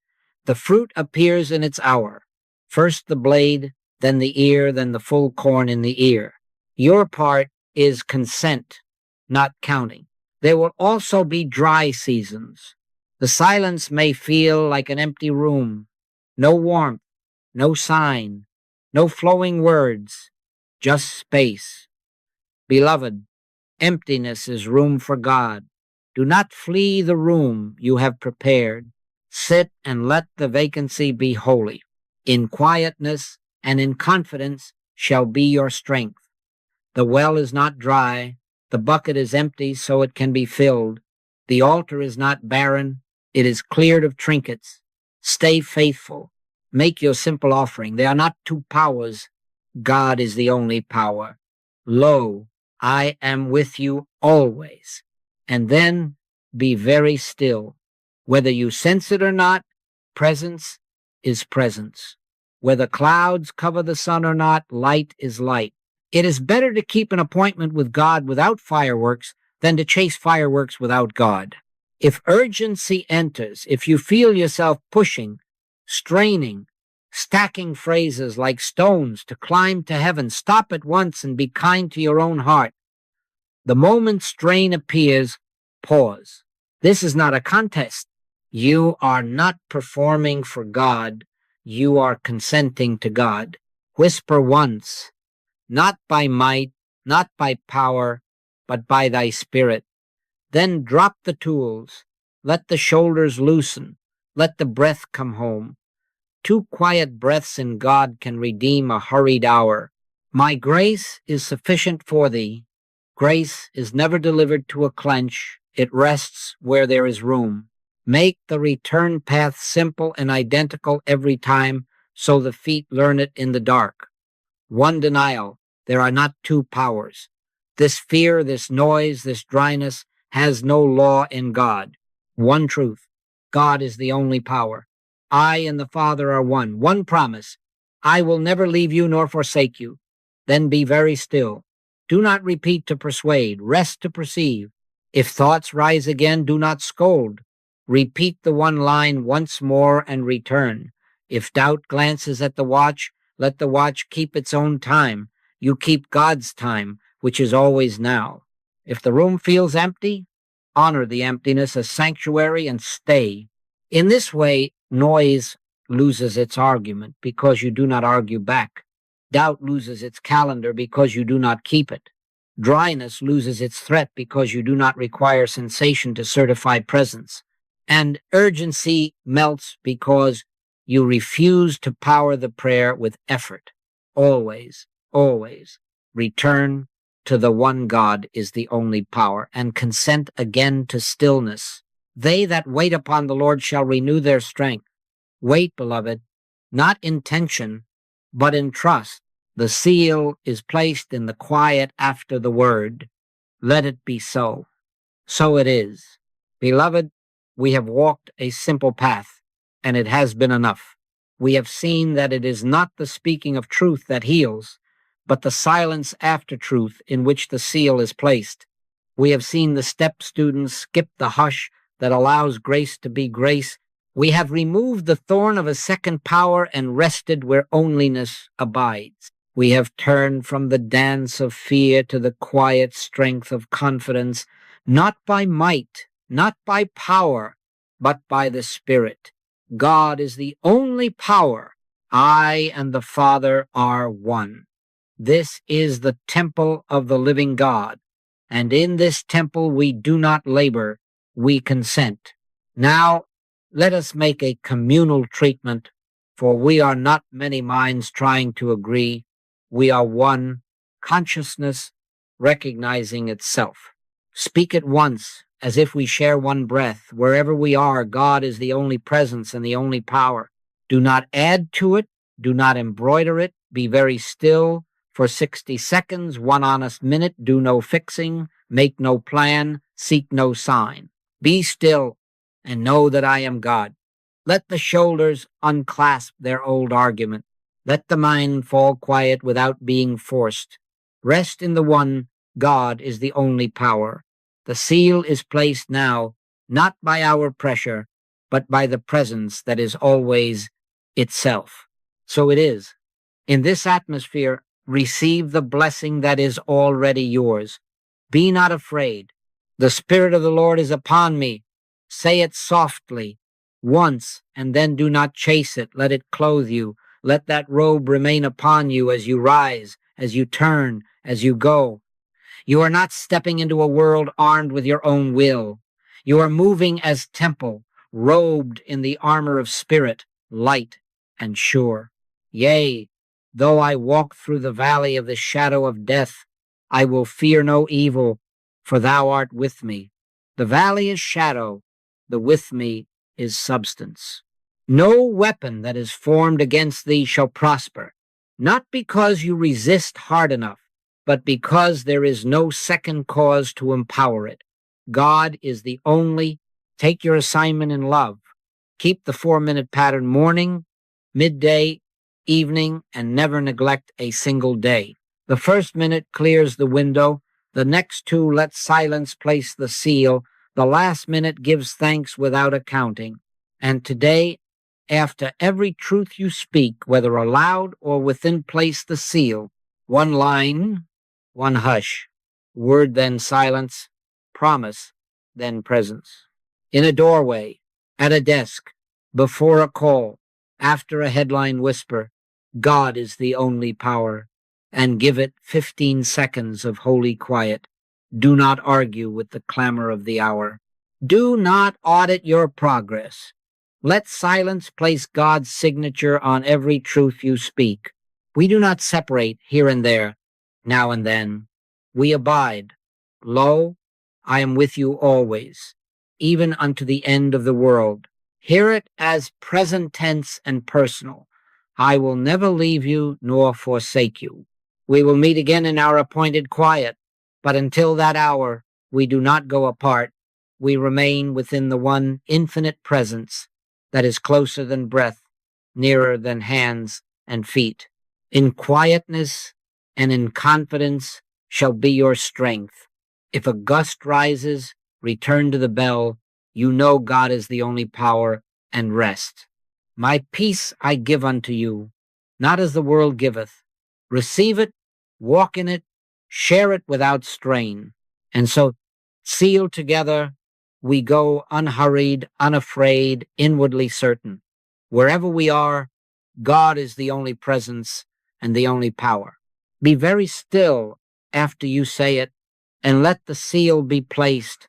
The fruit appears in its hour. First the blade, then the ear, then the full corn in the ear. Your part is consent, not counting. There will also be dry seasons. The silence may feel like an empty room. No warmth, no sign, no flowing words, just space. Beloved, emptiness is room for God. Do not flee the room you have prepared. Sit and let the vacancy be holy. In quietness and in confidence shall be your strength. The well is not dry. The bucket is empty so it can be filled. The altar is not barren. It is cleared of trinkets. Stay faithful. Make your simple offering. They are not two powers. God is the only power. Lo, I am with you always. And then be very still. Whether you sense it or not, presence is presence. Whether clouds cover the sun or not, light is light. It is better to keep an appointment with God without fireworks than to chase fireworks without God. If urgency enters, if you feel yourself pushing, straining, stacking phrases like stones to climb to heaven, stop at once and be kind to your own heart. The moment strain appears, pause. This is not a contest. You are not performing for God. You are consenting to God. Whisper once, not by might, not by power, but by thy spirit. Then drop the tools. Let the shoulders loosen. Let the breath come home. 2 quiet breaths in God can redeem a hurried hour. My grace is sufficient for thee. Grace is never delivered to a clench. It rests where there is room. Make the return path simple and identical every time so the feet learn it in the dark. one denial. There are not two powers. This fear, this noise, this dryness has no law in God. One truth. God is the only power. I and the Father are one. One promise. I will never leave you nor forsake you. Then be very still. Do not repeat to persuade. Rest to perceive. If thoughts rise again, do not scold. Repeat the one line once more and return. If doubt glances at the watch, let the watch keep its own time. You keep God's time, which is always now. If the room feels empty, honor the emptiness as sanctuary and stay. In this way, noise loses its argument because you do not argue back. Doubt loses its calendar because you do not keep it. Dryness loses its threat because you do not require sensation to certify presence. And urgency melts because you refuse to power the prayer with effort. Always, always return to the one God is the only power, and consent again to stillness. They that wait upon the Lord shall renew their strength. Wait, beloved, not in tension, but in trust. The seal is placed in the quiet after the word. Let it be so. So it is. Beloved, we have walked a simple path, and it has been enough. We have seen that it is not the speaking of truth that heals, but the silence after truth in which the seal is placed. We have seen the step students skip the hush that allows grace to be grace. We have removed the thorn of a second power and rested where onlyness abides. We have turned from the dance of fear to the quiet strength of confidence, not by might, not by power, but by the Spirit. God is the only power. I and the Father are one. This is the temple of the living God, and in this temple we do not labor, we consent. Now, let us make a communal treatment, for we are not many minds trying to agree. We are one, consciousness recognizing itself. Speak at once, as if we share one breath. Wherever we are, God is the only presence and the only power. Do not add to it. Do not embroider it. Be very still for 60 seconds, 1 honest minute. Do no fixing. Make no plan. Seek no sign. Be still and know that I am God. Let the shoulders unclasp their old argument. Let the mind fall quiet without being forced. Rest in the one. God is the only power. The seal is placed now, not by our pressure, but by the presence that is always itself. So it is. In this atmosphere, receive the blessing that is already yours. Be not afraid. The Spirit of the Lord is upon me. Say it softly, once, and then do not chase it. Let it clothe you. Let that robe remain upon you as you rise, as you turn, as you go. You are not stepping into a world armed with your own will. You are moving as temple, robed in the armor of spirit, light and sure. Yea, though I walk through the valley of the shadow of death, I will fear no evil, for thou art with me. The valley is shadow, the with me is substance. No weapon that is formed against thee shall prosper, not because you resist hard enough, but because there is no second cause to empower it. God is the only. Take your assignment in love. Keep the 4-minute pattern morning, midday, evening, and never neglect a single day. The first minute clears the window. The next 2 let silence place the seal. The last minute gives thanks without accounting. And today, after every truth you speak, whether aloud or within, place the seal. 1 line, 1 hush. Word, then silence. Promise, then presence. In a doorway, at a desk, before a call, after a headline whisper, God is the only power, and give it 15 seconds of holy quiet. Do not argue with the clamor of the hour. Do not audit your progress. Let silence place God's signature on every truth you speak. We do not separate here and there, now and then. We abide. Lo, I am with you always, even unto the end of the world. Hear it as present tense and personal. I will never leave you nor forsake you. We will meet again in our appointed quiet, but until that hour, we do not go apart. We remain within the one infinite presence that is closer than breath, nearer than hands and feet. In quietness and in confidence shall be your strength. If a gust rises, return to the bell. You know God is the only power, and rest. My peace I give unto you, not as the world giveth. Receive it, walk in it, share it without strain. And so, sealed together, we go unhurried, unafraid, inwardly certain. Wherever we are, God is the only presence and the only power. Be very still after you say it, and let the seal be placed.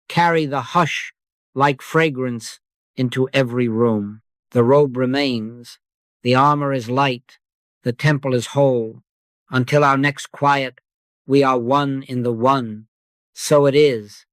Carry the hush like fragrance into every room. The robe remains, the armor is light, the temple is whole. Until our next quiet, we are one in the one. So it is,